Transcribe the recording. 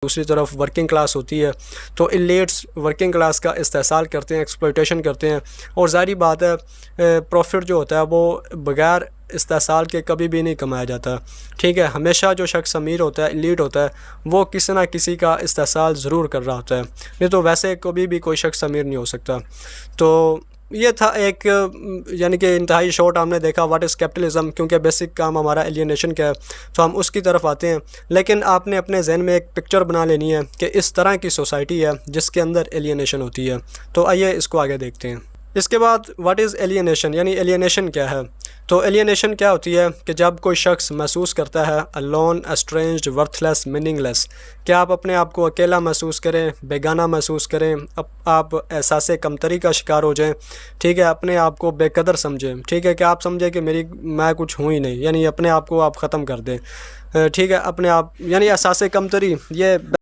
دوسری طرف working class ہوتی ہے تو ایلیٹس ورکنگ کلاس کا استحصال کرتے ہیں، ایکسپلویٹیشن کرتے ہیں، اور ظاہری بات ہے پروفٹ جو ہوتا ہے وہ بغیر استحصال کے کبھی بھی نہیں کمایا جاتا، ٹھیک ہے۔ ہمیشہ جو شخص امیر ہوتا ہے، ایلیٹ ہوتا ہے، وہ کسی نہ کسی کا استحصال ضرور کر رہا ہوتا ہے، نہیں تو ویسے کبھی بھی کوئی شخص امیر نہیں ہو سکتا۔ تو یہ تھا ایک یعنی کہ انتہائی شارٹ ہم نے دیکھا واٹ از کیپٹلزم، کیونکہ بیسک کام ہمارا ایلینیشن کا ہے تو ہم اس کی طرف آتے ہیں، لیکن آپ نے اپنے ذہن میں ایک پکچر بنا لینی ہے کہ اس طرح کی سوسائٹی ہے جس کے اندر ایلینیشن ہوتی ہے۔ تو آئیے اس کو آگے دیکھتے ہیں۔ اس کے بعد واٹ از ایلینیشن، یعنی ایلینیشن کیا ہے؟ تو ایلینیشن کیا ہوتی ہے کہ جب کوئی شخص محسوس کرتا ہے alone, estranged, worthless, meaningless، کہ آپ اپنے آپ کو اکیلا محسوس کریں، بیگانہ محسوس کریں، آپ احساس کمتری کا شکار ہو جائیں، ٹھیک ہے، اپنے آپ کو بے قدر سمجھیں، ٹھیک ہے، کہ آپ سمجھیں کہ میں کچھ ہوں ہی نہیں، یعنی اپنے آپ کو آپ ختم کر دیں، ٹھیک ہے، اپنے آپ یعنی احساس کمتری، یہ